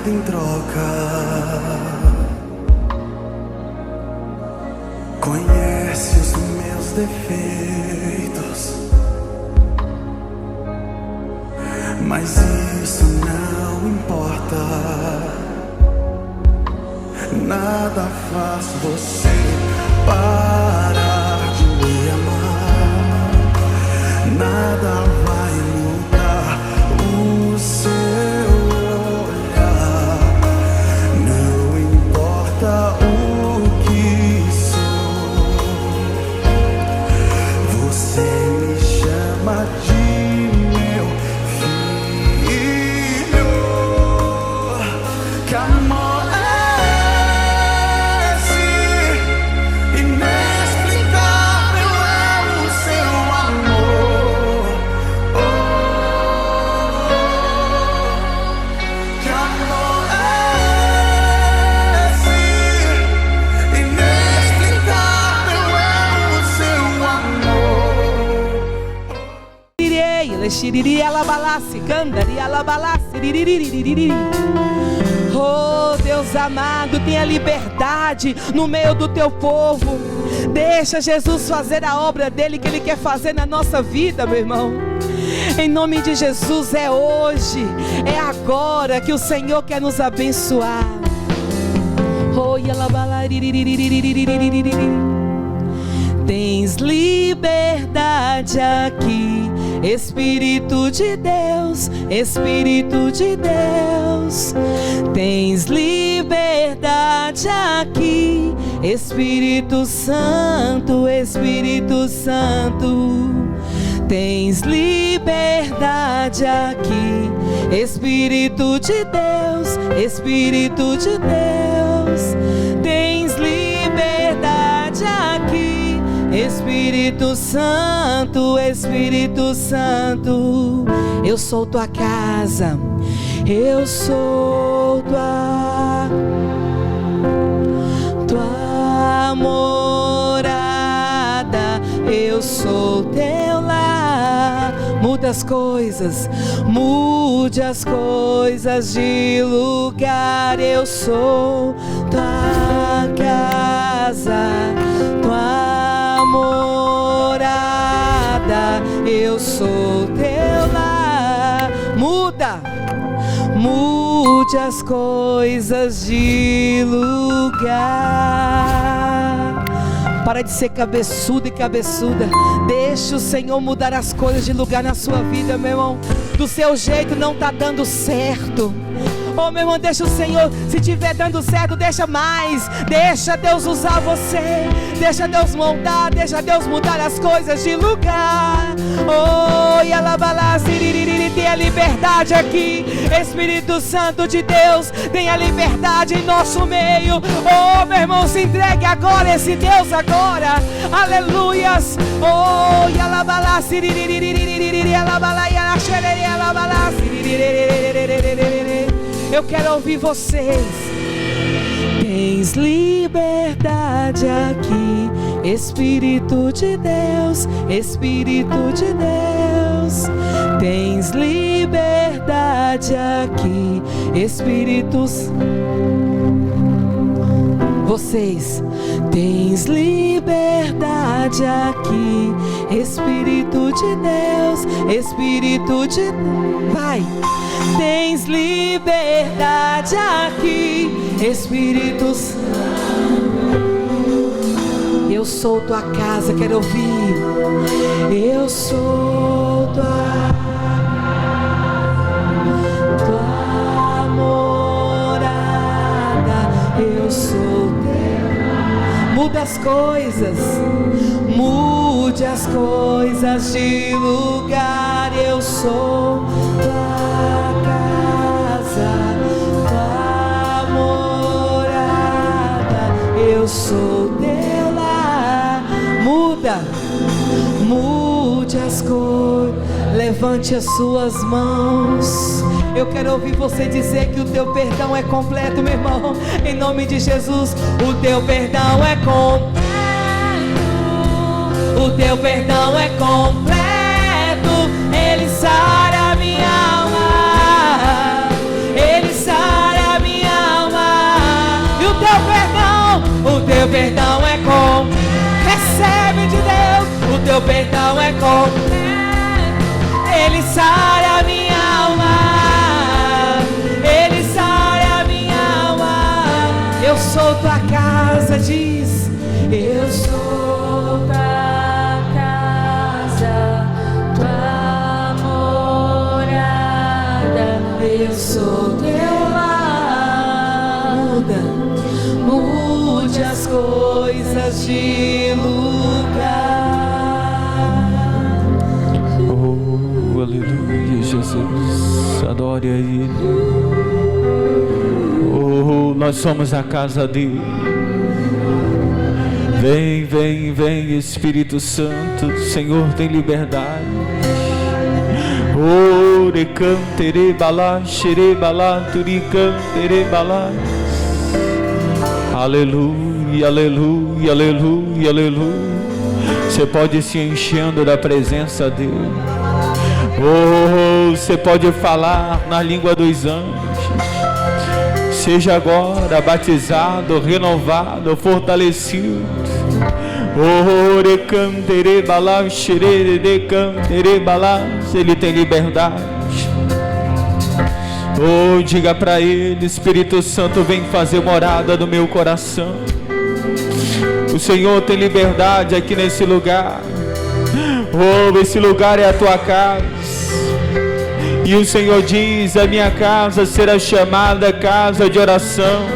nada em troca. Conhece os meus defeitos, mas isso não importa. Nada faz você parar de me amar. Nada vai mudar o seu olhar. Não importa o que sou, você me chama de meu filho. Que amor é esse? Inexplicável é o seu amor. Oh, que amor é esse? Inexplicável é o seu amor. Oh, Deus amado, tenha liberdade no meio do teu povo. Deixa Jesus fazer a obra dele que ele quer fazer na nossa vida, meu irmão. Em nome de Jesus, é hoje, é agora que o Senhor quer nos abençoar. Oh, tens liberdade aqui, Espírito de Deus, Espírito de Deus. Tens liberdade aqui, Espírito Santo, Espírito Santo. Tens liberdade aqui, Espírito de Deus, Espírito de Deus. Tens liberdade aqui, Espírito Santo, Espírito Santo. Eu sou tua casa, eu sou tua morada, eu sou teu lar. Muda as coisas, mude as coisas de lugar. Eu sou tua casa, tua morada, eu sou teu lar. Mude as coisas de lugar. Para de ser cabeçudo e cabeçuda. Deixa o Senhor mudar as coisas de lugar na sua vida, meu irmão. Do seu jeito não está dando certo. Oh, meu irmão, deixa o Senhor. Se estiver dando certo, deixa mais. Deixa Deus usar você. Deixa Deus moldar. Deixa Deus mudar as coisas de lugar. Oh, e alabalá, siririri, tem a liberdade aqui. Espírito Santo de Deus, tem a liberdade em nosso meio. Oh, meu irmão, se entregue agora, esse Deus agora. Aleluias. Oh, e alabalá, siririri, alabalá, e alaxerere, alabalá, siririri. Eu quero ouvir vocês. Tens liberdade aqui, Espírito de Deus, Espírito de Deus. Tens liberdade aqui, Espírito. Vocês. Tens liberdade aqui, Espírito de Deus, Espírito de... Vai. Tens liberdade aqui, Espírito Santo. Eu sou tua casa, quero ouvir. Eu sou tua morada. Eu sou teu. Muda as coisas, mude as coisas de lugar. Eu sou tua casa, tua morada. Eu sou teu lar. Mude as coisas. Levante as suas mãos. Eu quero ouvir você dizer que o teu perdão é completo, meu irmão. Em nome de Jesus, o teu perdão é completo. O teu perdão é completo. Ele sara minha alma. Ele sara teu perdão é completo. Ele sara a minha alma, Ele sara a minha alma. Eu sou tua casa, diz. Eu sou tua casa, tua morada. Eu sou teu lar. Mude as coisas de lugar. Oh, aleluia, Jesus. Adore a Ele. Oh, nós somos a casa dele. Vem, vem, vem, Espírito Santo. Senhor, tem liberdade. Oh, recantere balá, xere balá, turicantere balá. Aleluia, aleluia, aleluia, aleluia. Você pode se enchendo da presença dele. Oh, você pode falar na língua dos anjos. Seja agora batizado, renovado, fortalecido. Oh, recantere balá, xere recantere balá. Ele tem liberdade. Oh, diga para ele: Espírito Santo, vem fazer morada no meu coração. O Senhor tem liberdade aqui nesse lugar. Oh, esse lugar é a tua casa. E o Senhor diz: a minha casa será chamada casa de oração.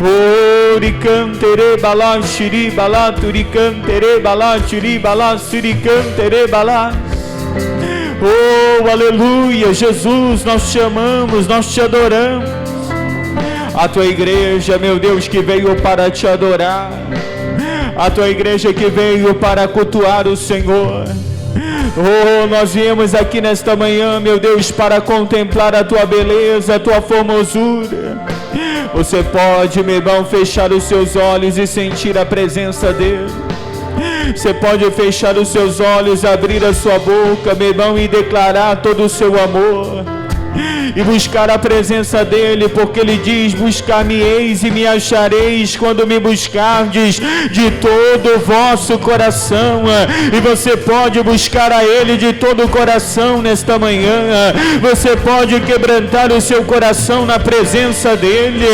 Oh, ricantere balá, xiri balá, turicantere balá, xiri balá, suricantere balá. Oh, aleluia, Jesus, nós te amamos, nós te adoramos. A tua igreja, meu Deus, que veio para te adorar. A tua igreja que veio para cultuar o Senhor. Oh, nós viemos aqui nesta manhã, meu Deus, para contemplar a tua beleza, a tua formosura. Você pode, meu irmão, fechar os seus olhos e sentir a presença dele. Você pode fechar os seus olhos, abrir a sua boca, meu irmão, e declarar todo o seu amor. E buscar a presença dele, porque ele diz: buscar-me-eis e me achareis quando me buscardes de todo o vosso coração. E você pode buscar a ele de todo o coração nesta manhã. Você pode quebrantar o seu coração na presença dele.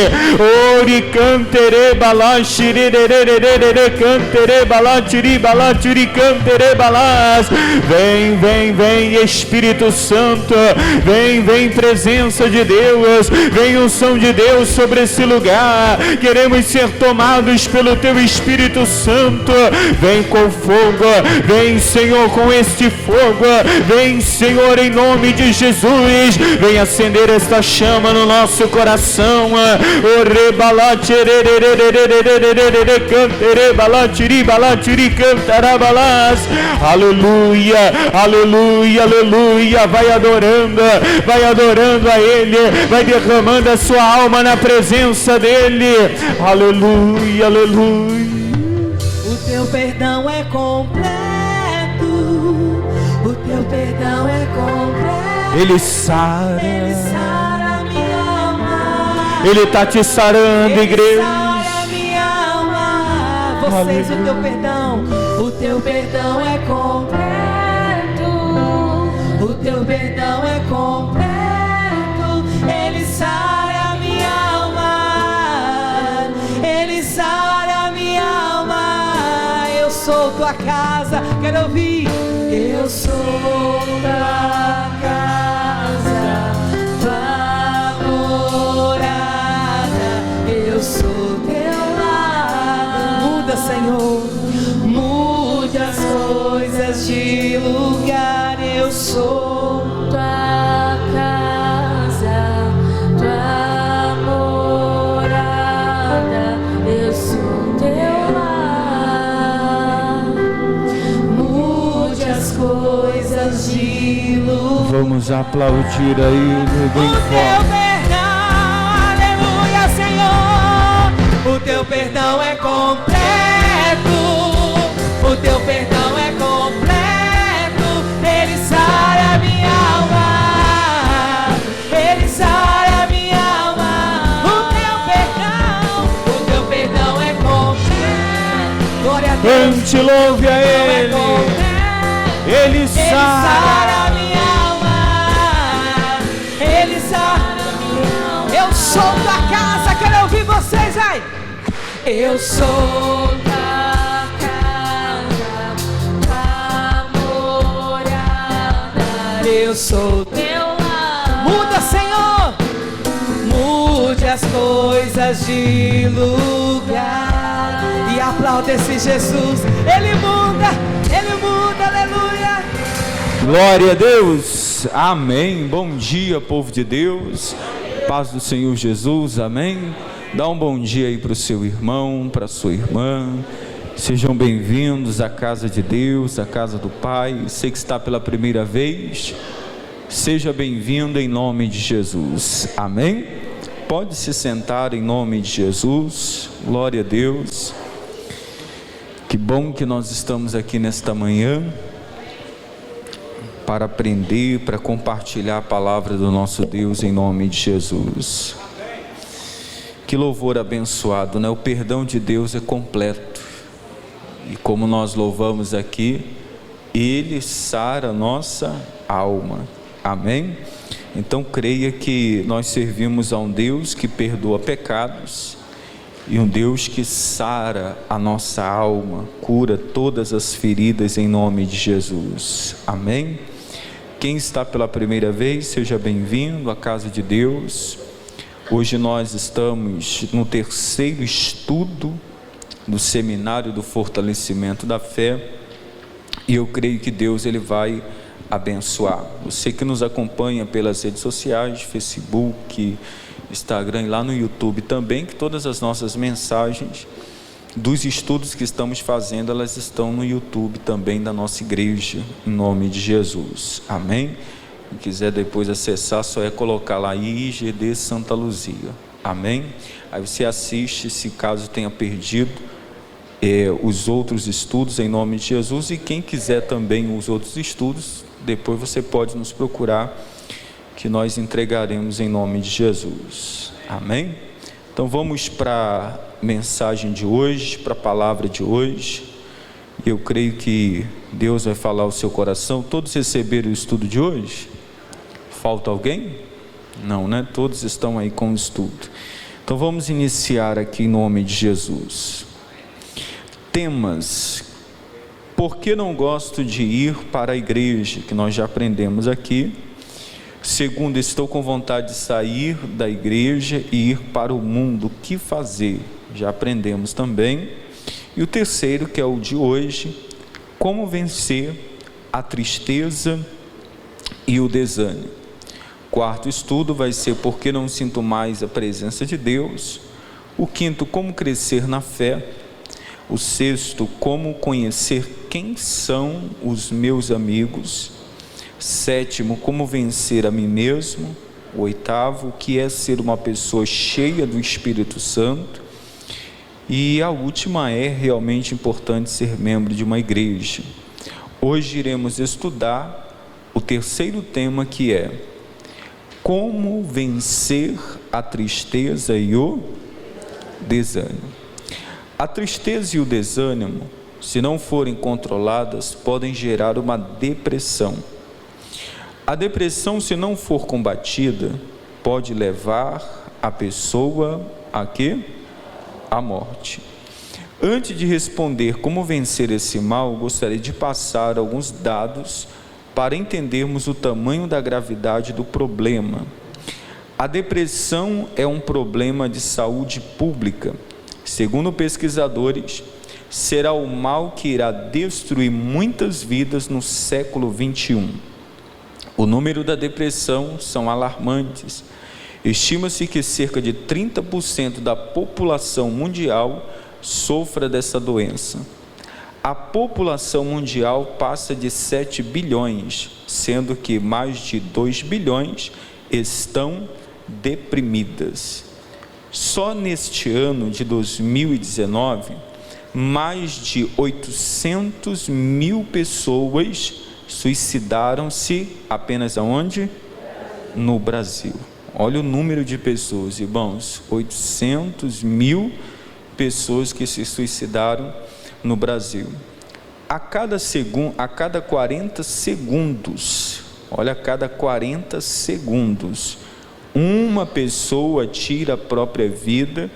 Ori cantere balá, xirererererere cantere balá, tiri balá, tiri cantere balás. Vem, vem, vem, Espírito Santo. Vem, vem, presença de Deus, vem unção de Deus sobre esse lugar. Queremos ser tomados pelo teu Espírito Santo. Vem com fogo, vem, Senhor, com este fogo. Vem, Senhor, em nome de Jesus. Vem acender esta chama no nosso coração. Aleluia, aleluia, aleluia. Vai adorando a ele, vai derramando a sua alma na presença dele. Aleluia, aleluia. O teu perdão é completo, o teu perdão é completo. Ele sara a minha alma. Ele está te sarando, Ele igreja. sara a minha alma. Vocês, o teu perdão é completo, o teu perdão é completo. Ele sara a minha alma, Ele sara a minha alma. Eu sou tua casa, quero ouvir. Eu sou tua casa, tua morada. Eu sou teu lar. Muda, Senhor, mude as coisas de lugar. Eu sou tua casa, tua morada. Eu sou teu lar. Mude as coisas de lugar. Vamos aplaudir a ele bem O teu forte. perdão, aleluia, Senhor. O teu perdão é completo. O teu perdão é completo. Ele sara a minha alma. Ele sara a minha alma. O teu perdão é completo. Glória a Deus. Cante, louve a É ele. completo. Ele sara a minha alma. Ele sara a minha alma. Eu sou da casa, quero ouvir vocês aí. Eu sou da casa, da morada. Eu sou teu lar. Muda, Senhor. Mude as coisas de lugar. E aplauda esse Jesus. Ele muda, aleluia. Glória a Deus, amém. Bom dia, povo de Deus, paz do Senhor Jesus, amém. Dá um bom dia aí para o seu irmão, para a sua irmã. Sejam bem-vindos à casa de Deus, à casa do Pai. Você que está pela primeira vez, seja bem-vindo em nome de Jesus, amém. Pode se sentar em nome de Jesus, glória a Deus. Que bom que nós estamos aqui nesta manhã para aprender, para compartilhar a palavra do nosso Deus em nome de Jesus. Que louvor abençoado, né? O perdão de Deus é completo. E como nós louvamos aqui, Ele sara a nossa alma. Amém? Então creia que nós servimos a um Deus que perdoa pecados e um Deus que sara a nossa alma, cura todas as feridas em nome de Jesus. Amém? Quem está pela primeira vez, seja bem-vindo à casa de Deus. Hoje nós estamos no terceiro estudo do seminário do fortalecimento da fé, e eu creio que Deus ele vai abençoar. Você que nos acompanha pelas redes sociais, Facebook, Instagram e lá no YouTube também, que todas as nossas mensagens dos estudos que estamos fazendo, elas estão no YouTube também da nossa igreja, em nome de Jesus, amém? Quem quiser depois acessar, só é colocar lá IGD Santa Luzia, amém? Aí você assiste, se caso tenha perdido os outros estudos em nome de Jesus, e quem quiser também os outros estudos, depois você pode nos procurar, que nós entregaremos em nome de Jesus, amém? Então vamos para a mensagem de hoje, para a palavra de hoje. Eu creio que Deus vai falar ao seu coração. Todos receberam o estudo de hoje? Falta alguém? Não, né? Todos estão aí com o estudo. Então vamos iniciar aqui em nome de Jesus. Temas. Por que não gosto de ir para a igreja? Que nós já aprendemos aqui. Segundo, estou com vontade de sair da igreja e ir para o mundo. O que fazer? Já aprendemos também. E o terceiro, que é o de hoje, como vencer a tristeza e o desânimo. Quarto estudo vai ser por que não sinto mais a presença de Deus. O quinto, como crescer na fé. O sexto, como conhecer quem são os meus amigos. Sétimo, como vencer a mim mesmo. O oitavo, o que é ser uma pessoa cheia do Espírito Santo. E a última é realmente importante ser membro de uma igreja. Hoje iremos estudar o terceiro tema, que é como vencer a tristeza e o desânimo. A tristeza e o desânimo, se não forem controladas, podem gerar uma depressão. A depressão, se não for combatida, pode levar a pessoa a quê? A morte. Antes de responder como vencer esse mal, gostaria de passar alguns dados para entendermos o tamanho da gravidade do problema. A depressão é um problema de saúde pública. Segundo pesquisadores, será o mal que irá destruir muitas vidas no século 21. O número da depressão são alarmantes. Estima-se que cerca de 30% da população mundial sofra dessa doença. A população mundial passa de 7 bilhões, sendo que mais de 2 bilhões estão deprimidas. Só neste ano de 2019, mais de 800 mil pessoas suicidaram-se apenas aonde? No Brasil. Olha o número de pessoas, irmãos, 800 mil pessoas que se suicidaram no Brasil. a cada 40 segundos, olha, a cada 40 segundos, uma pessoa tira a própria vida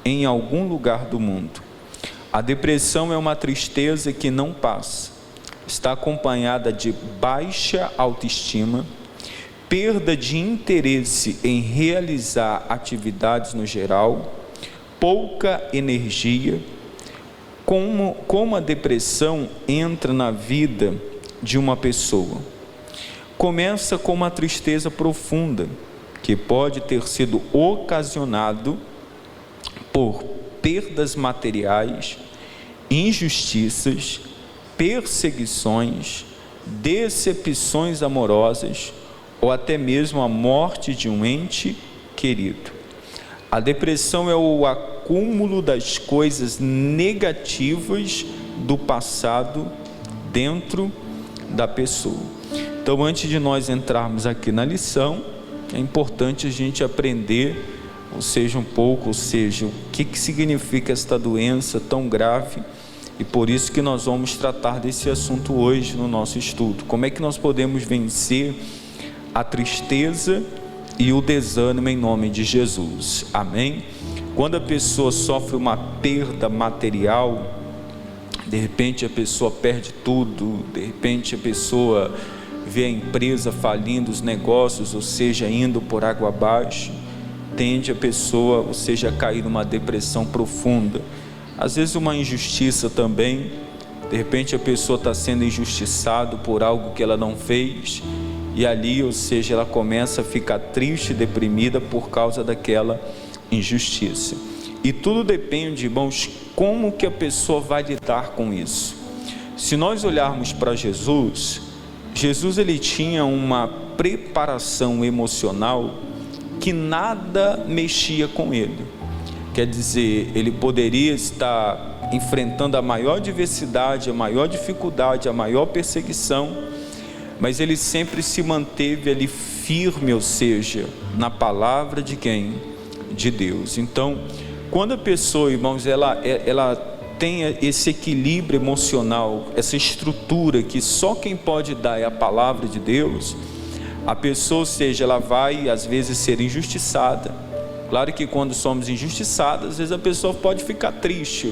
em algum lugar do mundo. A depressão é uma tristeza que não passa, está acompanhada de baixa autoestima, perda de interesse em realizar atividades no geral, pouca energia. Como a depressão entra na vida de uma pessoa? Começa com uma tristeza profunda, que pode ter sido ocasionado por perdas materiais, injustiças, perseguições, decepções amorosas ou até mesmo a morte de um ente querido. A depressão é o acúmulo das coisas negativas do passado dentro da pessoa. Então, antes de nós entrarmos aqui na lição, é importante a gente aprender, o que significa esta doença tão grave, e por isso que nós vamos tratar desse assunto hoje no nosso estudo. Como é que nós podemos vencer a tristeza e o desânimo em nome de Jesus? Amém? Quando a pessoa sofre uma perda material, de repente a pessoa perde tudo, de repente a pessoa vê a empresa falindo, os negócios, ou seja, indo por água abaixo, tende a pessoa, a cair numa depressão profunda. Às vezes uma injustiça também, de repente a pessoa está sendo injustiçada por algo que ela não fez, e ali, ela começa a ficar triste e deprimida por causa daquela injustiça. E tudo depende, irmãos, como que a pessoa vai lidar com isso. Se nós olharmos para Jesus, ele tinha uma preparação emocional que nada mexia com ele. Quer dizer, ele poderia estar enfrentando a maior adversidade, a maior dificuldade, a maior perseguição, mas ele sempre se manteve ali firme, na palavra de quem? De Deus. Então, quando a pessoa, irmãos, ela tem esse equilíbrio emocional, essa estrutura que só quem pode dar é a palavra de Deus, a pessoa, ela vai às vezes ser injustiçada. Claro que quando somos injustiçados, às vezes a pessoa pode ficar triste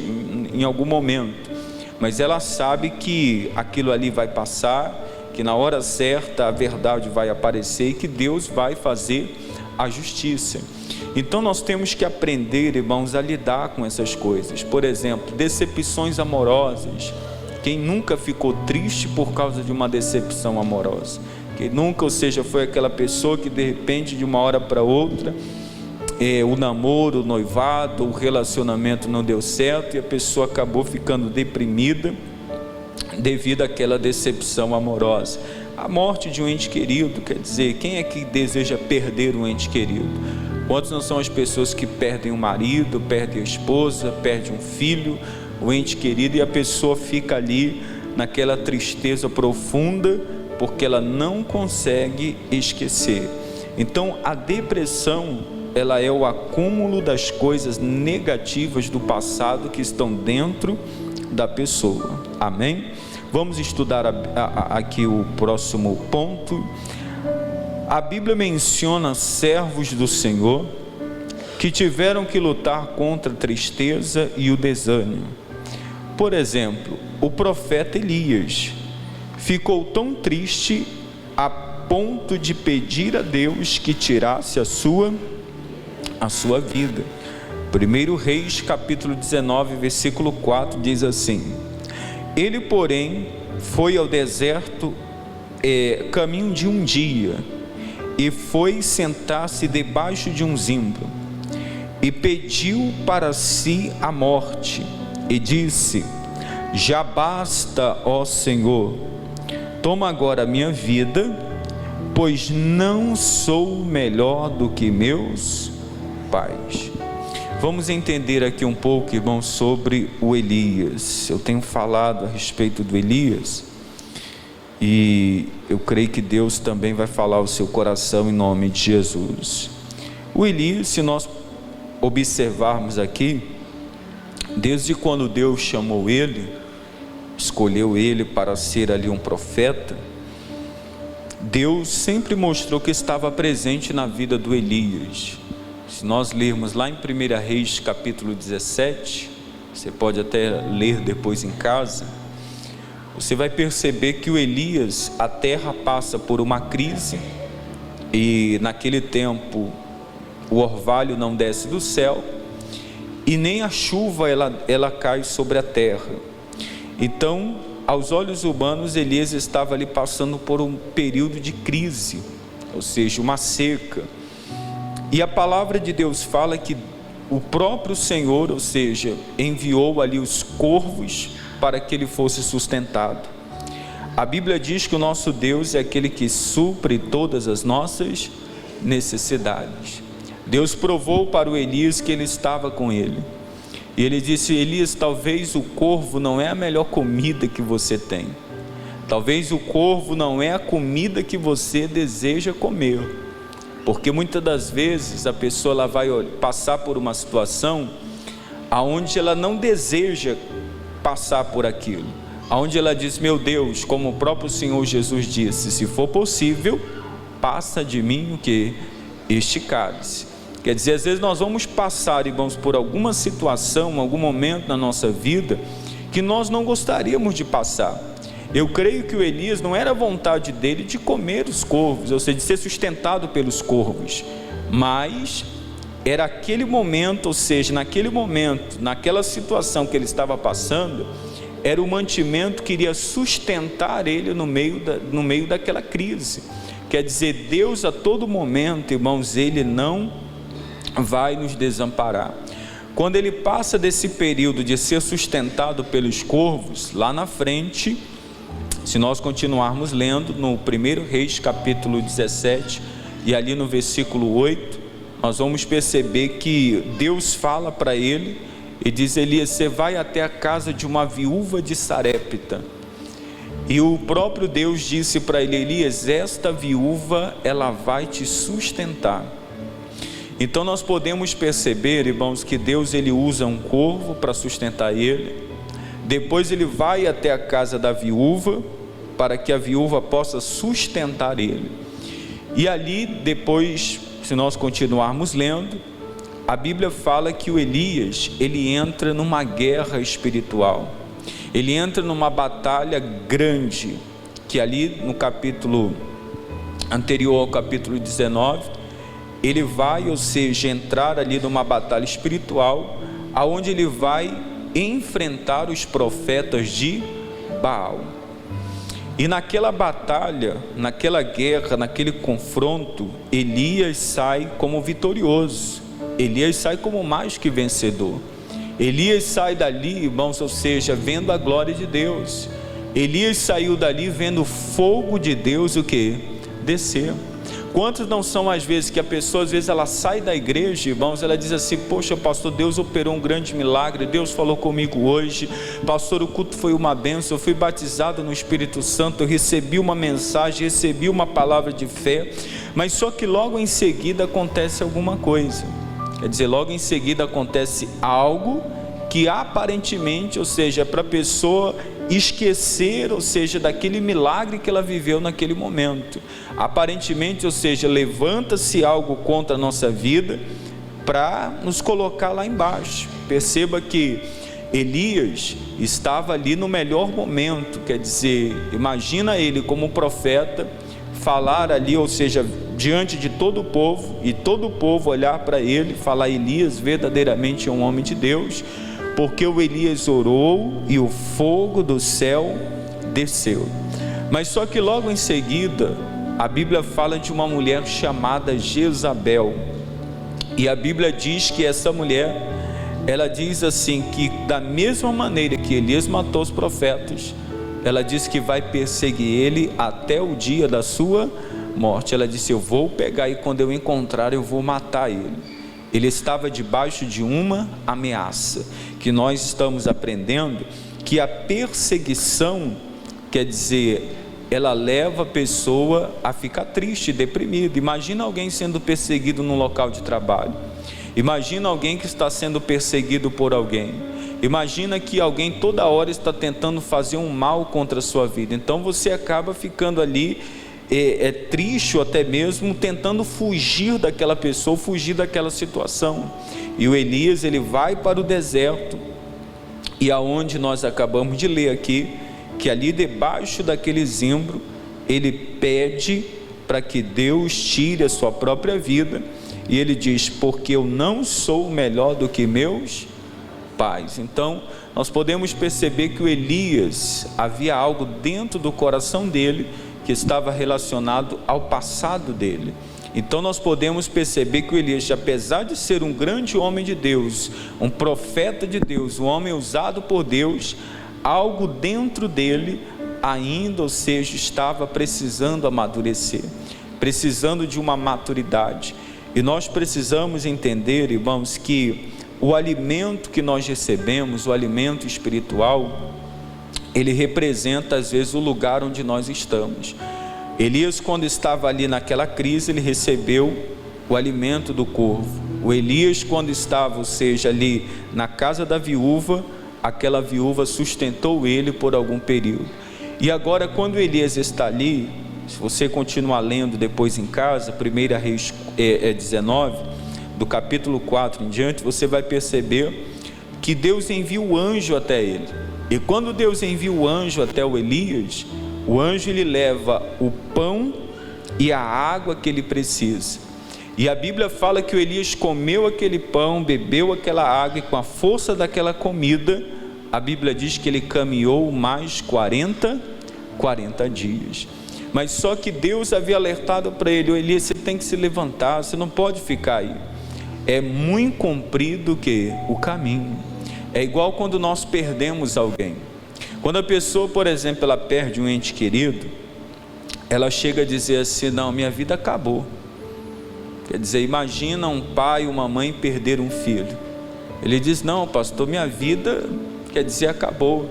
em algum momento, mas ela sabe que aquilo ali vai passar, que na hora certa a verdade vai aparecer e que Deus vai fazer a justiça. Então nós temos que aprender, irmãos, a lidar com essas coisas. Por exemplo, decepções amorosas. Quem nunca ficou triste por causa de uma decepção amorosa? Quem nunca, foi aquela pessoa que de repente, de uma hora para outra, o namoro, o noivado, o relacionamento não deu certo e a pessoa acabou ficando deprimida devido àquela decepção amorosa. A morte de um ente querido, quer dizer, quem é que deseja perder um ente querido? Quantas não são as pessoas que perdem um marido, perdem a esposa, perdem um filho, o ente querido, e a pessoa fica ali naquela tristeza profunda, porque ela não consegue esquecer. Então a depressão, ela é o acúmulo das coisas negativas do passado que estão dentro da pessoa. Amém? Vamos estudar aqui o próximo ponto. A Bíblia menciona servos do Senhor que tiveram que lutar contra a tristeza e o desânimo. Por exemplo, o profeta Elias ficou tão triste a ponto de pedir a Deus que tirasse a sua vida. 1 Reis capítulo 19 versículo 4 diz assim: ele porém foi ao deserto caminho de um dia, e foi sentar-se debaixo de um zimbro, e pediu para si a morte, e disse: já basta, ó Senhor, toma agora a minha vida, pois não sou melhor do que meus pais. Vamos entender aqui um pouco, irmãos, sobre o Elias. Eu tenho falado a respeito do Elias, e eu creio que Deus também vai falar ao seu coração em nome de Jesus. O Elias, se nós observarmos aqui, desde quando Deus chamou ele, escolheu ele para ser ali um profeta, Deus sempre mostrou que estava presente na vida do Elias. Se nós lermos lá em 1 Reis capítulo 17, você pode até ler depois em casa, você vai perceber que o Elias, a terra passa por uma crise, e naquele tempo o orvalho não desce do céu, e nem a chuva ela cai sobre a terra. Então, aos olhos humanos, Elias estava ali passando por um período de crise, ou seja, uma seca. E a palavra de Deus fala que o próprio Senhor, ou seja, enviou ali os corvos para que ele fosse sustentado. A Bíblia diz que o nosso Deus é aquele que supre todas as nossas necessidades. Deus provou para o Elias que ele estava com ele. E ele disse: Elias, talvez o corvo não é a melhor comida que você tem. Talvez o corvo não é a comida que você deseja comer. Porque muitas das vezes a pessoa ela vai passar por uma situação aonde ela não deseja passar por aquilo. Aonde ela diz: meu Deus, como o próprio Senhor Jesus disse, se for possível, passa de mim o que? Este cálice. Quer dizer, às vezes nós vamos passar, irmãos, por alguma situação, algum momento na nossa vida, que nós não gostaríamos de passar. Eu creio que o Elias não era a vontade dele de comer os corvos, ou seja, de ser sustentado pelos corvos, mas era aquele momento, ou seja, naquele momento, naquela situação que ele estava passando, era o mantimento que iria sustentar ele no meio daquela crise. Quer dizer, Deus a todo momento, irmãos, Ele não vai nos desamparar. Quando ele passa desse período de ser sustentado pelos corvos, lá na frente, se nós continuarmos lendo no 1 Reis capítulo 17 e ali no versículo 8, nós vamos perceber que Deus fala para ele e diz: Elias, você vai até a casa de uma viúva de Sarepta. E o próprio Deus disse para ele: Elias, esta viúva ela vai te sustentar. Então nós podemos perceber, irmãos, que Deus ele usa um corvo para sustentar ele. Depois ele vai até a casa da viúva para que a viúva possa sustentar ele. E ali depois, se nós continuarmos lendo, a Bíblia fala que o Elias ele entra numa guerra espiritual. Ele entra numa batalha grande, que ali no capítulo anterior ao capítulo 19, ele vai, ou seja, entrar ali numa batalha espiritual, aonde ele vai enfrentar os profetas de Baal. E naquela batalha, naquela guerra, naquele confronto, Elias sai como vitorioso, Elias sai como mais que vencedor. Elias sai dali, irmãos, ou seja, vendo a glória de Deus. Elias saiu dali vendo o fogo de Deus o que? Descer. Quantos não são as vezes que a pessoa, às vezes ela sai da igreja, irmãos, ela diz assim: poxa pastor, Deus operou um grande milagre, Deus falou comigo hoje, pastor, o culto foi uma bênção, eu fui batizado no Espírito Santo, eu recebi uma mensagem, recebi uma palavra de fé, mas só que logo em seguida acontece alguma coisa. Quer dizer, logo em seguida acontece algo que aparentemente, ou seja, para a pessoa esquecer, ou seja, daquele milagre que ela viveu naquele momento. Aparentemente, ou seja, levanta-se algo contra a nossa vida para nos colocar lá embaixo. Perceba que Elias estava ali no melhor momento, quer dizer, imagina ele como profeta, falar ali, ou seja, diante de todo o povo, e todo o povo olhar para ele, falar: Elias verdadeiramente é um homem de Deus, porque o Elias orou e o fogo do céu desceu. Mas só que logo em seguida, a Bíblia fala de uma mulher chamada Jezabel, e a Bíblia diz que essa mulher, ela diz assim, que da mesma maneira que Elias matou os profetas, ela diz que vai perseguir ele até o dia da sua morte. Ela disse: eu vou pegar e quando eu encontrar eu vou matar ele. Ele estava debaixo de uma ameaça, que nós estamos aprendendo que a perseguição, quer dizer, ela leva a pessoa a ficar triste, deprimida. Imagina alguém sendo perseguido no local de trabalho, imagina alguém que está sendo perseguido por alguém. Imagina que alguém toda hora está tentando fazer um mal contra a sua vida, então você acaba ficando ali triste, ou até mesmo tentando fugir daquela pessoa, fugir daquela situação. E o Elias, ele vai para o deserto, e aonde nós acabamos de ler aqui, que ali debaixo daquele zimbro, ele pede para que Deus tire a sua própria vida, e ele diz: porque eu não sou melhor do que meus pais. Então nós podemos perceber que o Elias, havia algo dentro do coração dele que estava relacionado ao passado dele. Então nós podemos perceber que o Elias, apesar de ser um grande homem de Deus, um profeta de Deus, um homem usado por Deus, algo dentro dele ainda, ou seja, estava precisando amadurecer, precisando de uma maturidade. E nós precisamos entender, irmãos, que o alimento que nós recebemos, o alimento espiritual, ele representa às vezes o lugar onde nós estamos. Elias, quando estava ali naquela crise, ele recebeu o alimento do corvo. O Elias, quando estava, ou seja, ali na casa da viúva, aquela viúva sustentou ele por algum período. E agora, quando Elias está ali, se você continuar lendo depois em casa, 1 Reis 19, do capítulo 4 em diante, você vai perceber que Deus envia o anjo até ele. E quando Deus envia o anjo até o Elias, o anjo ele leva o pão e a água que ele precisa. E a Bíblia fala que o Elias comeu aquele pão, bebeu aquela água, e com a força daquela comida, a Bíblia diz que ele caminhou mais 40 dias. Mas só que Deus havia alertado para ele: Elias, você tem que se levantar, você não pode ficar aí. É muito comprido o caminho. É igual quando nós perdemos alguém. Quando a pessoa, por exemplo, ela perde um ente querido, ela chega a dizer assim: não, minha vida acabou. Quer dizer, imagina um pai e uma mãe perder um filho. Ele diz: não, pastor, minha vida, quer dizer, acabou.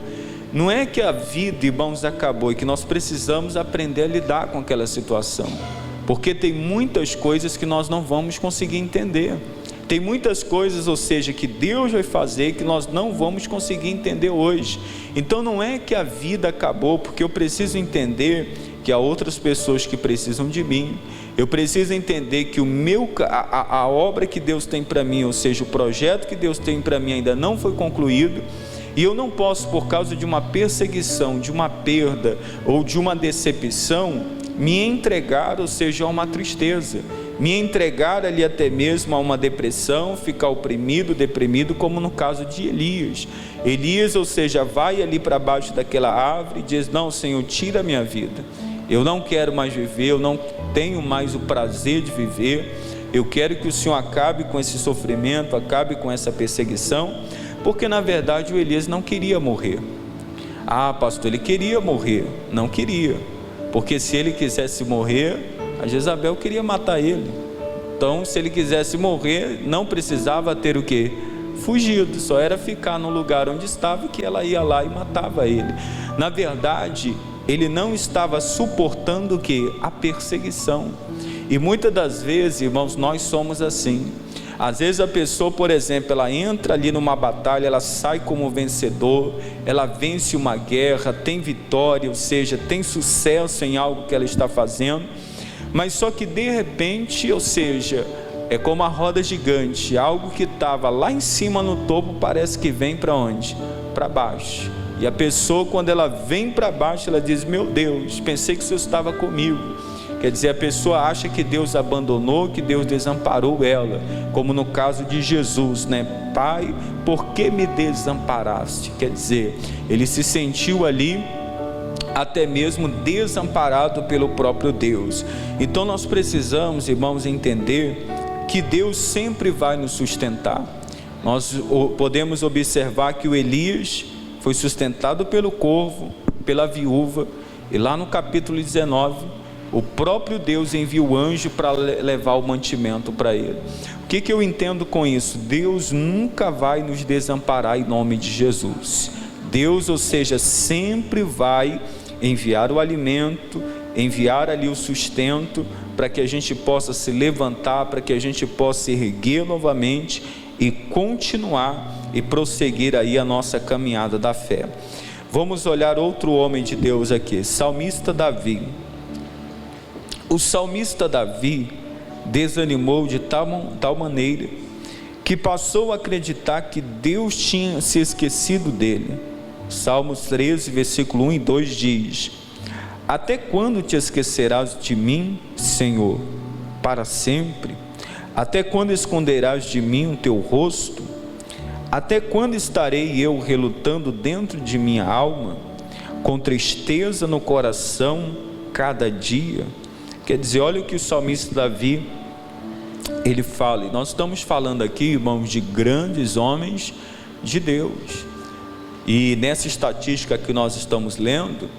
Não é que a vida, irmãos, acabou, é que nós precisamos aprender a lidar com aquela situação, porque tem muitas coisas que nós não vamos conseguir entender. Tem muitas coisas, ou seja, que Deus vai fazer que nós não vamos conseguir entender hoje. Então não é que a vida acabou, porque eu preciso entender que há outras pessoas que precisam de mim. Eu preciso entender que a obra que Deus tem para mim, ou seja, o projeto que Deus tem para mim ainda não foi concluído. E eu não posso, por causa de uma perseguição, de uma perda ou de uma decepção, me entregar, ou seja, a uma tristeza, me entregar ali até mesmo a uma depressão, ficar oprimido, deprimido, como no caso de Elias. Elias, ou seja, vai ali para baixo daquela árvore e diz: não, Senhor, tira a minha vida, eu não quero mais viver, eu não tenho mais o prazer de viver, eu quero que o Senhor acabe com esse sofrimento, acabe com essa perseguição. Porque na verdade o Elias não queria morrer. Ah, pastor, ele queria morrer. Não queria, porque se ele quisesse morrer, a Jezabel queria matar ele. Então, se ele quisesse morrer, não precisava ter o quê? Fugido, só era ficar no lugar onde estava, que ela ia lá e matava ele. Na verdade, ele não estava suportando o quê? A perseguição. E muitas das vezes, irmãos, nós somos assim. Às vezes a pessoa, por exemplo, ela entra ali numa batalha, ela sai como vencedor, ela vence uma guerra, tem vitória, ou seja, tem sucesso em algo que ela está fazendo, mas só que de repente, ou seja, é como a roda gigante, algo que estava lá em cima no topo parece que vem para onde? Para baixo. E a pessoa, quando ela vem para baixo, ela diz: meu Deus, pensei que o Senhor estava comigo. Quer dizer, a pessoa acha que Deus abandonou, que Deus desamparou ela, como no caso de Jesus, né? Pai, por que me desamparaste? Quer dizer, ele se sentiu ali até mesmo desamparado pelo próprio Deus. Então nós precisamos, irmãos, entender que Deus sempre vai nos sustentar. Nós podemos observar que o Elias foi sustentado pelo corvo, pela viúva, e lá no capítulo 19, o próprio Deus envia o anjo para levar o mantimento para ele. O que eu entendo com isso? Deus nunca vai nos desamparar em nome de Jesus. Deus, ou seja, sempre vai enviar o alimento, enviar ali o sustento, para que a gente possa se levantar, para que a gente possa se erguer novamente e continuar e prosseguir aí a nossa caminhada da fé. Vamos olhar outro homem de Deus aqui, salmista Davi. O salmista Davi desanimou de tal maneira que passou a acreditar que Deus tinha se esquecido dele. Salmos 13, versículo 1 e 2 diz: até quando te esquecerás de mim, Senhor? Para sempre? Até quando esconderás de mim o teu rosto? Até quando estarei eu relutando dentro de minha alma, com tristeza no coração cada dia? Quer dizer, olha o que o salmista Davi, ele fala. E nós estamos falando aqui, irmãos, de grandes homens de Deus. E nessa estatística que nós estamos lendo,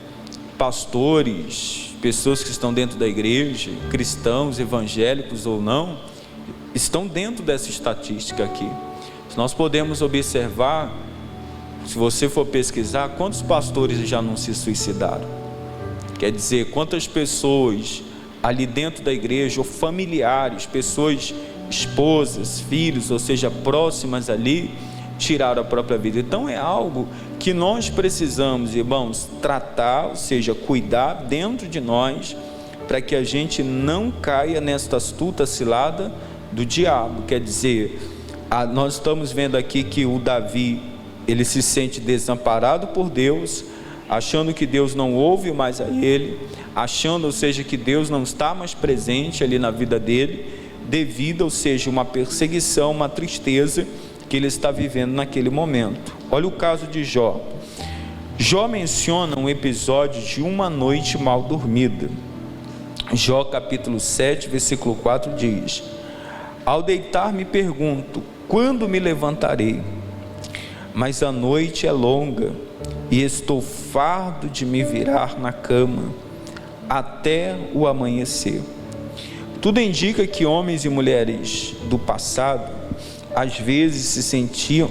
pastores, pessoas que estão dentro da igreja, cristãos, evangélicos ou não, estão dentro dessa estatística aqui. Nós podemos observar, se você for pesquisar, quantos pastores já não se suicidaram. Quer dizer, quantas pessoas ali dentro da igreja, ou familiares, pessoas, esposas, filhos, ou seja, próximas ali, tiraram a própria vida. Então é algo que nós precisamos, irmãos, tratar, ou seja, cuidar dentro de nós, para que a gente não caia nesta astuta cilada do diabo. Quer dizer, nós estamos vendo aqui que o Davi, ele se sente desamparado por Deus, achando que Deus não ouve mais a ele, achando, ou seja, que Deus não está mais presente ali na vida dele, devido, ou seja, uma perseguição, uma tristeza que ele está vivendo naquele momento. Olha o caso de Jó. Jó menciona um episódio de uma noite mal dormida. Jó capítulo 7, versículo 4 diz: ao deitar me pergunto, quando me levantarei? Mas a noite é longa e estou farto de me virar na cama até o amanhecer. Tudo indica que homens e mulheres do passado às vezes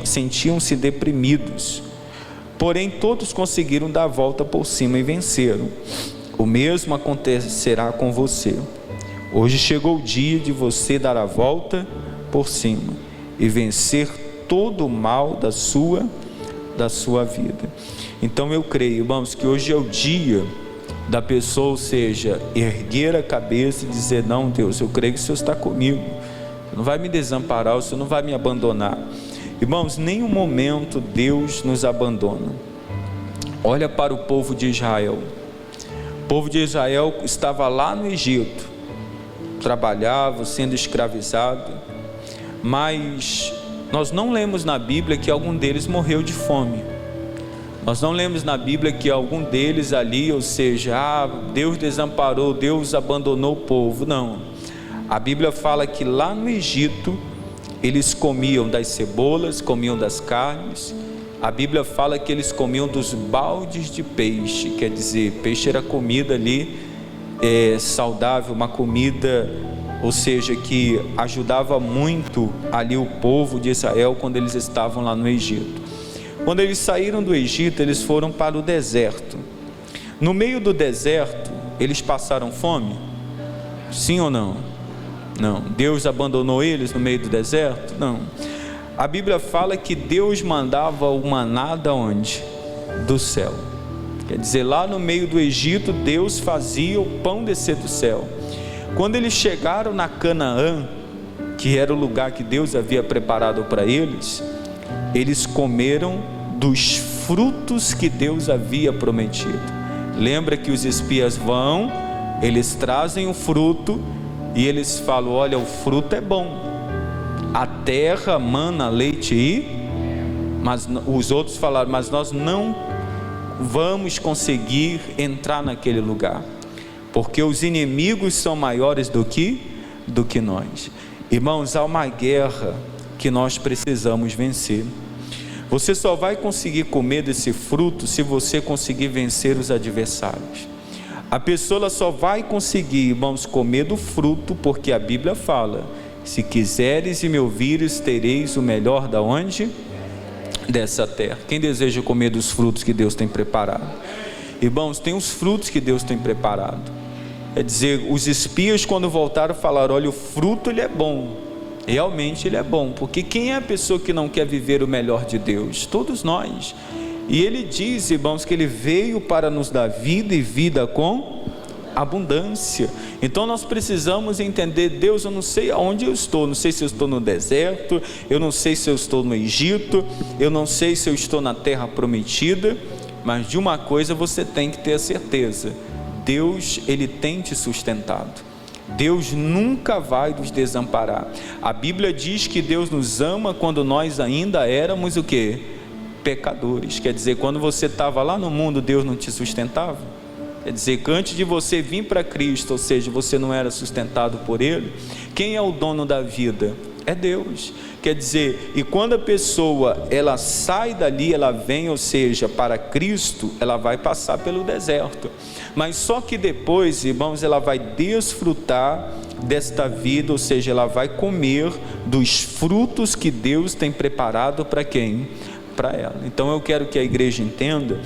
sentiam-se deprimidos, porém todos conseguiram dar a volta por cima e venceram. O mesmo acontecerá com você. Hoje chegou o dia de você dar a volta por cima e vencer todo o mal da sua vida. Então eu creio, irmãos, que hoje é o dia da pessoa, ou seja, erguer a cabeça e dizer: não, Deus, eu creio que o Senhor está comigo, Você não vai me desamparar, o Senhor não vai me abandonar. Irmãos, nenhum momento Deus nos abandona. Olha para o povo de Israel. O povo de Israel estava lá no Egito, trabalhava, sendo escravizado, mas nós não lemos na Bíblia que algum deles morreu de fome. Nós não lemos na Bíblia que algum deles ali, ou seja, Deus desamparou, Deus abandonou o povo. Não. A Bíblia fala que lá no Egito eles comiam das cebolas, comiam das carnes. A Bíblia fala que eles comiam dos baldes de peixe, quer dizer, peixe era comida ali saudável, uma comida, ou seja, que ajudava muito ali o povo de Israel quando eles estavam lá no Egito. Quando eles saíram do Egito, eles foram para o deserto. No meio do deserto, eles passaram fome? Sim ou não? Não. Deus abandonou eles no meio do deserto? Não. A Bíblia fala que Deus mandava o maná da onde? Do céu. Quer dizer, lá no meio do Egito, Deus fazia o pão descer do céu. Quando eles chegaram na Canaã, que era o lugar que Deus havia preparado para eles, eles comeram dos frutos que Deus havia prometido. Lembra que os espias vão, eles trazem o fruto e eles falam: olha, o fruto é bom, a terra mana leite e... Mas os outros falaram: mas nós não vamos conseguir entrar naquele lugar, porque os inimigos são maiores do que nós. Irmãos, há uma guerra que nós precisamos vencer. Você só vai conseguir comer desse fruto se você conseguir vencer os adversários. A pessoa só vai conseguir, irmãos, comer do fruto, porque a Bíblia fala: se quiseres e me ouvires, tereis o melhor da onde? Dessa terra. Quem deseja comer dos frutos que Deus tem preparado? Irmãos, tem os frutos que Deus tem preparado. Quer dizer, os espias quando voltaram falaram: olha, o fruto ele é bom, Realmente Ele é bom, porque quem é a pessoa que não quer viver o melhor de Deus? Todos nós. E Ele diz, irmãos, que Ele veio para nos dar vida e vida com abundância. Então nós precisamos entender: Deus, eu não sei aonde eu estou, não sei se eu estou no deserto, eu não sei se eu estou no Egito, eu não sei se eu estou na terra prometida, mas de uma coisa você tem que ter a certeza: Deus, Ele tem te sustentado. Deus nunca vai nos desamparar. A Bíblia diz que Deus nos ama quando nós ainda éramos o quê? Pecadores. Quer dizer, quando você estava lá no mundo, Deus não te sustentava? Quer dizer que antes de você vir para Cristo, ou seja, você não era sustentado por Ele. Quem é o dono da vida? É Deus. Quer dizer, e quando a pessoa ela sai dali, ela vem, ou seja, para Cristo, ela vai passar pelo deserto, mas só que depois, irmãos, ela vai desfrutar desta vida, ou seja, ela vai comer dos frutos que Deus tem preparado para quem? Para ela. Então eu quero que a igreja entenda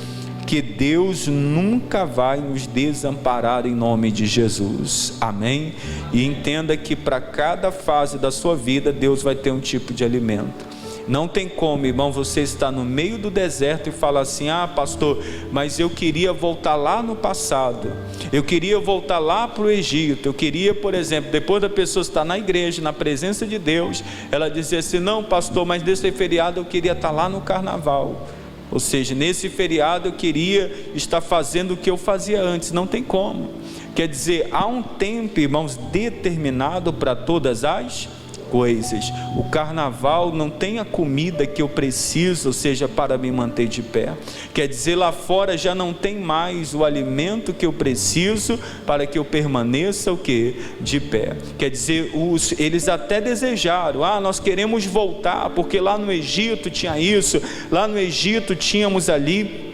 que Deus nunca vai nos desamparar em nome de Jesus, amém? E entenda que para cada fase da sua vida, Deus vai ter um tipo de alimento. Não tem como, irmão, você estar no meio do deserto e falar assim: ah, pastor, mas eu queria voltar lá no passado, eu queria voltar lá para o Egito, eu queria, por exemplo, depois da pessoa estar na igreja, na presença de Deus, ela dizer assim: não, pastor, mas nesse feriado eu queria estar lá no carnaval. Ou seja, nesse feriado eu queria estar fazendo o que eu fazia antes. Não tem como. Quer dizer, há um tempo, irmãos, determinado para todas as coisas. O carnaval não tem a comida que eu preciso, ou seja, para me manter de pé. Quer dizer, lá fora já não tem mais o alimento que eu preciso para que eu permaneça o quê? De pé. Quer dizer, eles até desejaram: ah, nós queremos voltar, porque lá no Egito tinha isso, lá no Egito tínhamos ali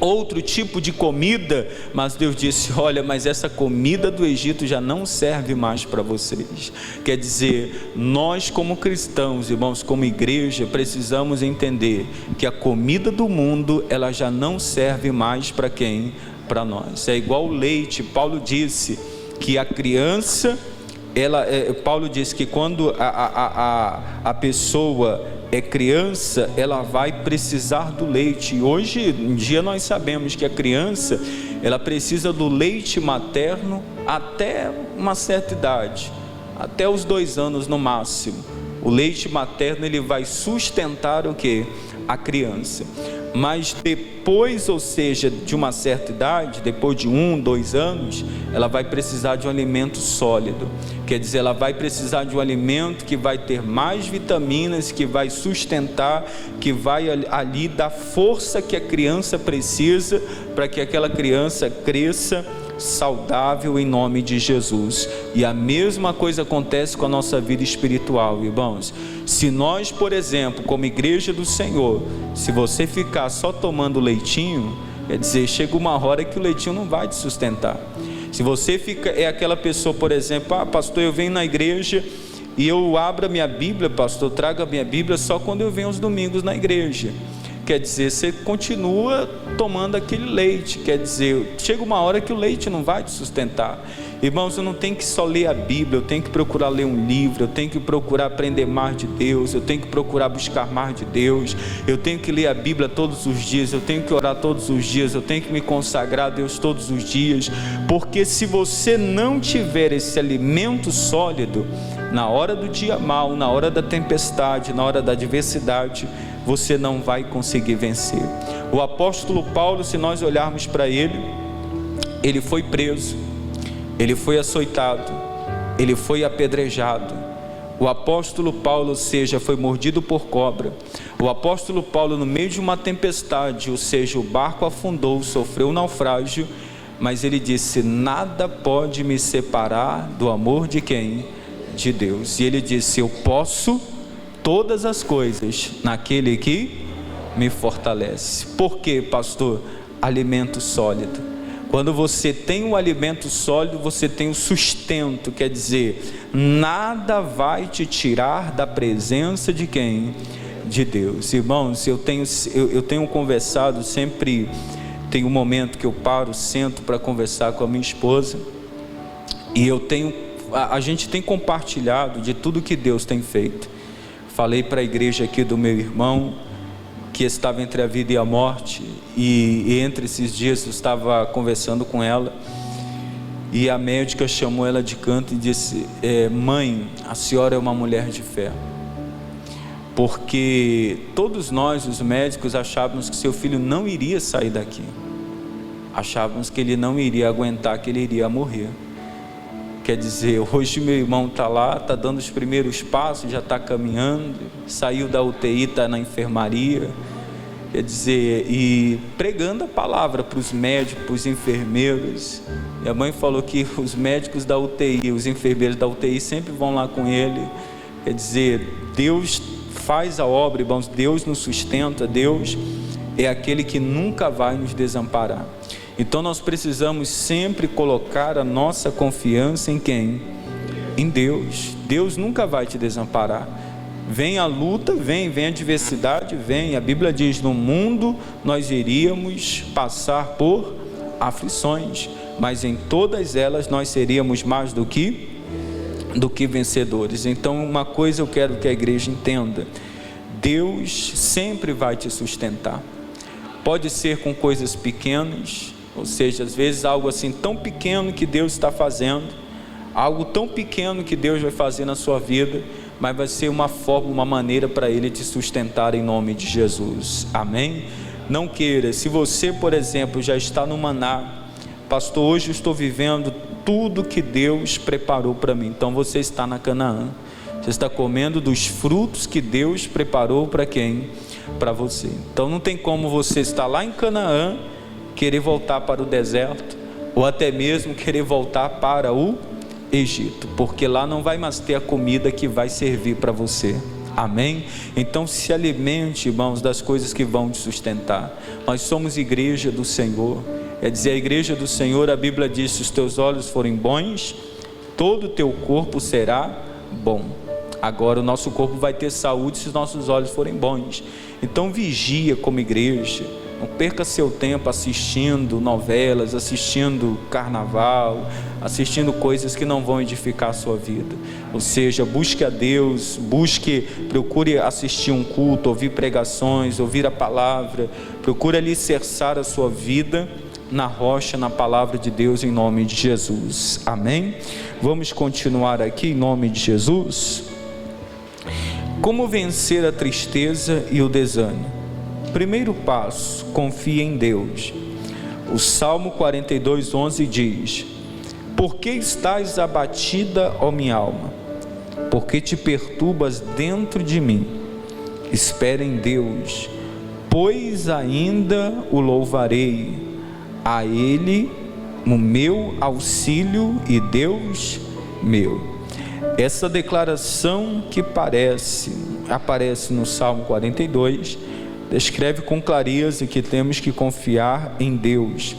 outro tipo de comida, mas Deus disse: olha, mas essa comida do Egito já não serve mais para vocês. Quer dizer, nós como cristãos, irmãos, como igreja, precisamos entender que a comida do mundo, ela já não serve mais para quem? Para nós. É igual o leite. Paulo disse que a criança, Paulo disse que quando a pessoa é criança, ela vai precisar do leite. E hoje em dia nós sabemos que a criança, ela precisa do leite materno até uma certa idade, até os 2 anos no máximo. O leite materno, ele vai sustentar o quê? A criança. Mas depois, ou seja, de uma certa idade, depois de 1, 2 anos, ela vai precisar de um alimento sólido. Quer dizer, ela vai precisar de um alimento que vai ter mais vitaminas, que vai sustentar, que vai ali dar força que a criança precisa, para que aquela criança cresça saudável em nome de Jesus. E a mesma coisa acontece com a nossa vida espiritual, irmãos. Se nós, por exemplo, como igreja do Senhor, se você ficar só tomando leitinho, quer dizer, chega uma hora que o leitinho não vai te sustentar. Se você é aquela pessoa, por exemplo: ah, pastor, eu venho na igreja e eu abro a minha Bíblia, pastor, eu trago a minha Bíblia só quando eu venho aos domingos na igreja. Quer dizer, você continua tomando aquele leite. Quer dizer, chega uma hora que o leite não vai te sustentar. Irmãos, eu não tenho que só ler a Bíblia, eu tenho que procurar ler um livro, eu tenho que procurar aprender mais de Deus, eu tenho que procurar buscar mais de Deus, eu tenho que ler a Bíblia todos os dias, eu tenho que orar todos os dias, eu tenho que me consagrar a Deus todos os dias, porque se você não tiver esse alimento sólido, na hora do dia mau, na hora da tempestade, na hora da adversidade, você não vai conseguir vencer. O apóstolo Paulo, se nós olharmos para ele foi preso, ele foi açoitado, ele foi apedrejado. O apóstolo Paulo, ou seja, foi mordido por cobra. O apóstolo Paulo, no meio de uma tempestade, ou seja, o barco afundou, sofreu um naufrágio, mas ele disse: nada pode me separar do amor de quem? De Deus. E ele disse: eu posso todas as coisas naquele que me fortalece. Por quê, pastor? Alimento sólido. Quando você tem um alimento sólido, você tem o sustento. Quer dizer, nada vai te tirar da presença de quem? De Deus. Irmãos, eu tenho conversado sempre. Tem um momento que eu paro, sento para conversar com a minha esposa, e eu tenho a gente tem compartilhado de tudo que Deus tem feito. Falei para a igreja aqui do meu irmão, que estava entre a vida e a morte, e entre esses dias eu estava conversando com ela, e a médica chamou ela de canto e disse: mãe, a senhora é uma mulher de fé. Porque todos nós, os médicos, achávamos que seu filho não iria sair daqui, achávamos que ele não iria aguentar, que ele iria morrer. Quer dizer, hoje meu irmão está lá, está dando os primeiros passos, já está caminhando, saiu da UTI, está na enfermaria, quer dizer, e pregando a palavra para os médicos, para os enfermeiros. Minha mãe falou que os médicos da UTI, os enfermeiros da UTI sempre vão lá com ele. Quer dizer, Deus faz a obra, irmãos, Deus nos sustenta, Deus é aquele que nunca vai nos desamparar. Então nós precisamos sempre colocar a nossa confiança em quem? Em Deus. Deus nunca vai te desamparar. Vem a luta, vem a adversidade, vem. A Bíblia diz: no mundo nós iríamos passar por aflições, mas em todas elas nós seríamos mais do que vencedores. Então uma coisa eu quero que a igreja entenda: Deus sempre vai te sustentar. Pode ser com coisas pequenas, ou seja, às vezes algo assim tão pequeno que Deus está fazendo, algo tão pequeno que Deus vai fazer na sua vida, mas vai ser uma forma, uma maneira para Ele te sustentar em nome de Jesus. Amém? Não queira, se você, por exemplo, já está no maná, pastor, hoje eu estou vivendo tudo que Deus preparou para mim. Então você está na Canaã, você está comendo dos frutos que Deus preparou para quem? Para você. Então não tem como você estar lá em Canaã, querer voltar para o deserto, ou até mesmo querer voltar para o Egito, porque lá não vai mais ter a comida que vai servir para você. Amém? Então se alimente, irmãos, das coisas que vão te sustentar. Nós somos igreja do Senhor. É dizer, a igreja do Senhor, a Bíblia diz: se os teus olhos forem bons, todo o teu corpo será bom. Agora o nosso corpo vai ter saúde se os nossos olhos forem bons. Então vigia como igreja. Não perca seu tempo assistindo novelas, assistindo carnaval, assistindo coisas que não vão edificar a sua vida. Ou seja, busque a Deus, procure assistir um culto, ouvir pregações, ouvir a palavra. Procure alicerçar a sua vida na rocha, na palavra de Deus, em nome de Jesus. Amém? Vamos continuar aqui em nome de Jesus. Como vencer a tristeza e o desânimo? Primeiro passo: confie em Deus. O Salmo 42:11 diz: por que estás abatida, ó minha alma? Por que te perturbas dentro de mim? Espera em Deus, pois ainda o louvarei, a Ele o meu auxílio e Deus meu. Essa declaração que aparece no Salmo 42, descreve com clareza que temos que confiar em Deus.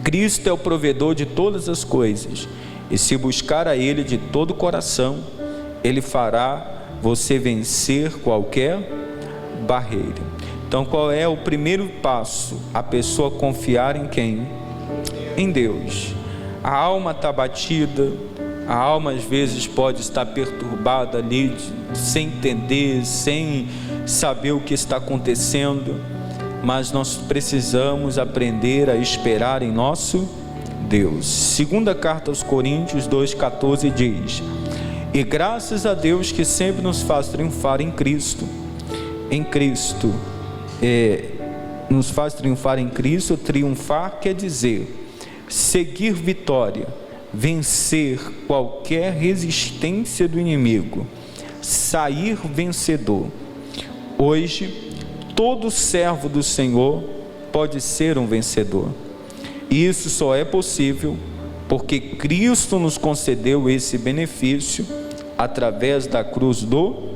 Cristo é o provedor de todas as coisas, e se buscar a Ele de todo o coração, Ele fará você vencer qualquer barreira. Então qual é o primeiro passo? A pessoa confiar em quem? Em Deus. A alma está batida, a alma às vezes pode estar perturbada ali, sem entender, sem saber o que está acontecendo, mas nós precisamos aprender a esperar em nosso Deus. Segunda carta aos Coríntios 2,14 diz: e graças a Deus que sempre nos faz triunfar em Cristo. Em Cristo, nos faz triunfar em Cristo. Triunfar quer dizer seguir vitória, vencer qualquer resistência do inimigo, sair vencedor. Hoje, todo servo do Senhor pode ser um vencedor. E isso só é possível porque Cristo nos concedeu esse benefício através da cruz do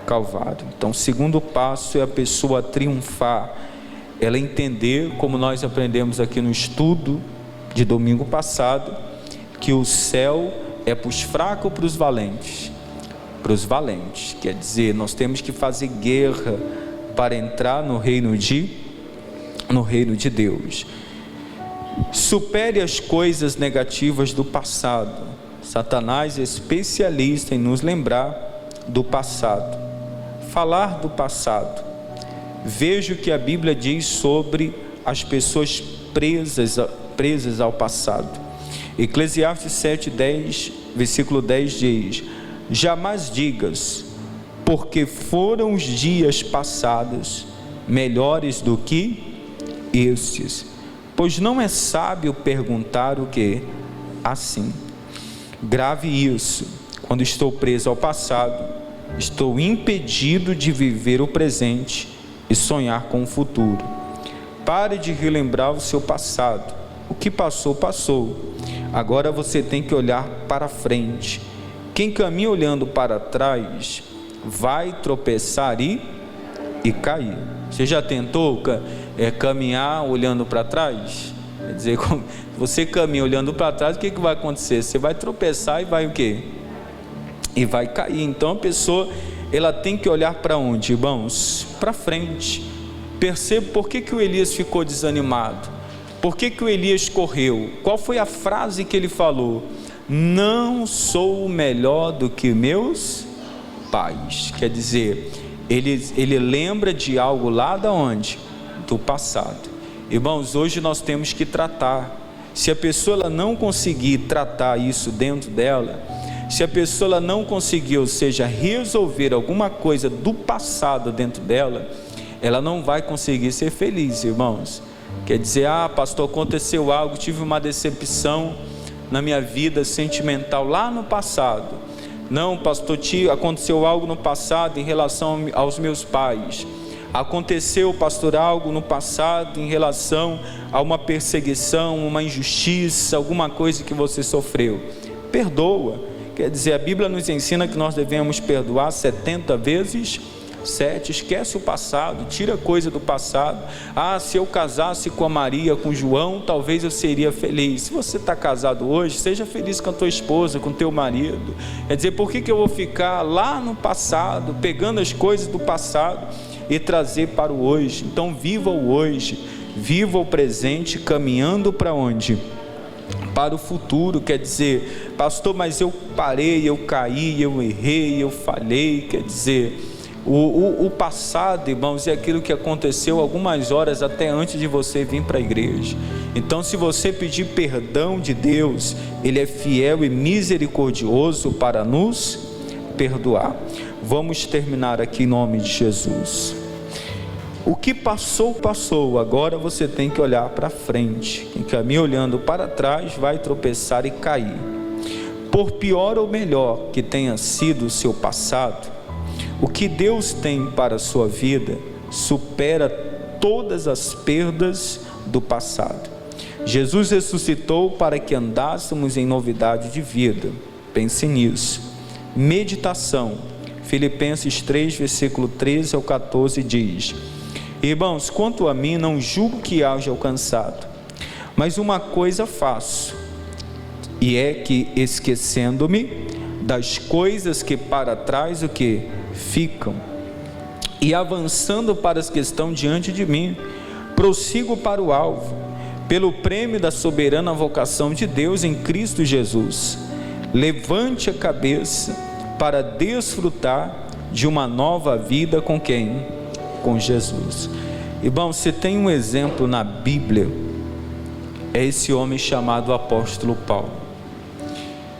Calvário. Então, o segundo passo é a pessoa triunfar, ela entender, como nós aprendemos aqui no estudo de domingo passado, que o céu é para os fracos ou para os valentes? Para os valentes. Quer dizer, nós temos que fazer guerra para entrar no reino de Deus. Supere as coisas negativas do passado. Satanás é especialista em nos lembrar do passado, falar do passado. Veja o que a Bíblia diz sobre as pessoas presas ao passado. Eclesiastes 7:10, versículo 10 diz: jamais digas, porque foram os dias passados melhores do que estes, pois não é sábio perguntar o que assim. Grave isso: quando estou preso ao passado, estou impedido de viver o presente e sonhar com o futuro. Pare de relembrar o seu passado. O que passou, passou. Agora você tem que olhar para frente. Quem caminha olhando para trás vai tropeçar e cair. Você já tentou caminhar olhando para trás? Quer dizer, você caminha olhando para trás, o que vai acontecer? Você vai tropeçar e vai o quê? E vai cair. Então a pessoa, ela tem que olhar para onde, irmãos? Para frente. Perceba por que o Elias ficou desanimado. Por que o Elias correu? Qual foi a frase que ele falou? Não sou melhor do que meus pais. Quer dizer, ele lembra de algo lá da onde? Do passado. Irmãos, hoje nós temos que tratar. Se a pessoa ela não conseguir tratar isso dentro dela, se a pessoa ela não conseguir, ou seja, resolver alguma coisa do passado dentro dela, ela não vai conseguir ser feliz, irmãos. Quer dizer, pastor, aconteceu algo, tive uma decepção na minha vida sentimental lá no passado. Não, pastor, aconteceu algo no passado em relação aos meus pais. Aconteceu, pastor, algo no passado em relação a uma perseguição, uma injustiça, alguma coisa que você sofreu. Perdoa. Quer dizer, a Bíblia nos ensina que nós devemos perdoar 70 vezes 7. Esquece o passado, tira coisa do passado. Se eu casasse com a Maria, com João, talvez eu seria feliz. Se você está casado hoje, seja feliz com a tua esposa, com o teu marido. Quer dizer, por que eu vou ficar lá no passado, pegando as coisas do passado e trazer para o hoje? Então viva o hoje, viva o presente, caminhando para onde? Para o futuro. Quer dizer, pastor, mas eu parei, eu caí, eu errei, eu falhei. Quer dizer, o passado, irmãos, é aquilo que aconteceu algumas horas até antes de você vir para a igreja. Então, se você pedir perdão de Deus, Ele é fiel e misericordioso para nos perdoar. Vamos terminar aqui em nome de Jesus. O que passou, passou. Agora você tem que olhar para frente. Quem caminha olhando para trás vai tropeçar e cair. Por pior ou melhor que tenha sido o seu passado, o que Deus tem para a sua vida supera todas as perdas do passado. Jesus ressuscitou para que andássemos em novidade de vida. Pense nisso. Meditação. Filipenses 3, versículo 13 ao 14 diz: irmãos, quanto a mim, não julgo que haja alcançado, mas uma coisa faço, e é que, esquecendo-me das coisas que para trás ficam, e avançando para as que estão diante de mim, prossigo para o alvo, pelo prêmio da soberana vocação de Deus em Cristo Jesus. Levante a cabeça para desfrutar de uma nova vida com quem? Com Jesus. Irmão, você tem um exemplo na Bíblia, é esse homem chamado apóstolo Paulo.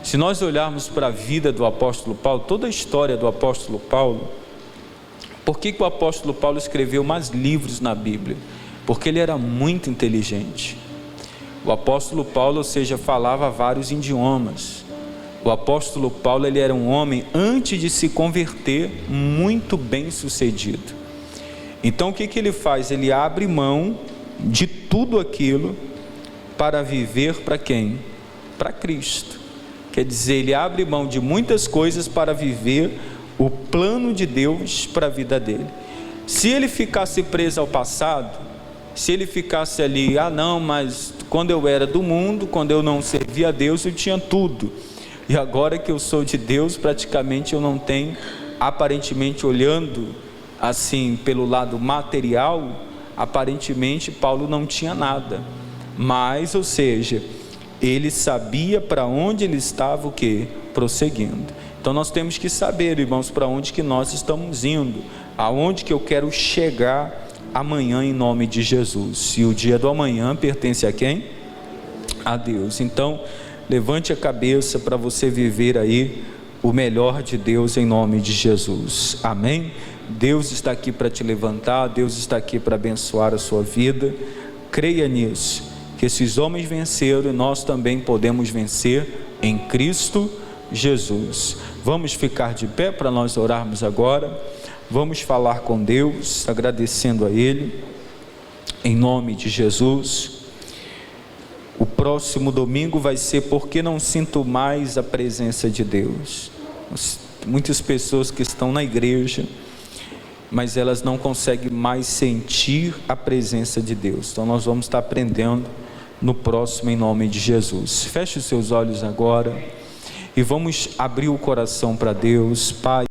Se nós olharmos para a vida do apóstolo Paulo, toda a história do apóstolo Paulo, por que o apóstolo Paulo escreveu mais livros na Bíblia? Porque ele era muito inteligente. O apóstolo Paulo, ou seja, falava vários idiomas. O apóstolo Paulo, ele era um homem, antes de se converter, muito bem sucedido. Então o que ele faz? Ele abre mão de tudo aquilo para viver para quem? Para Cristo. Quer dizer, ele abre mão de muitas coisas para viver o plano de Deus para a vida dele. Se ele ficasse preso ao passado, se ele ficasse ali, não, mas quando eu era do mundo, quando eu não servia a Deus, eu tinha tudo. E agora que eu sou de Deus, praticamente eu não tenho. Aparentemente, olhando assim pelo lado material, aparentemente Paulo não tinha nada. Mas, ou seja, Ele sabia para onde ele estava o quê? Prosseguindo. Então nós temos que saber, irmãos, para onde que nós estamos indo, aonde que eu quero chegar amanhã em nome de Jesus. E o dia do amanhã pertence a quem? A Deus. Então levante a cabeça para você viver aí o melhor de Deus em nome de Jesus. Amém? Deus está aqui para te levantar, Deus está aqui para abençoar a sua vida. Creia nisso, que esses homens venceram e nós também podemos vencer em Cristo Jesus. Vamos ficar de pé para nós orarmos agora. Vamos falar com Deus, agradecendo a Ele, em nome de Jesus. O próximo domingo vai ser porque não sinto mais a presença de Deus. Muitas pessoas que estão na igreja, mas elas não conseguem mais sentir a presença de Deus. Então nós vamos estar aprendendo no próximo em nome de Jesus. Feche os seus olhos agora e vamos abrir o coração para Deus. Pai,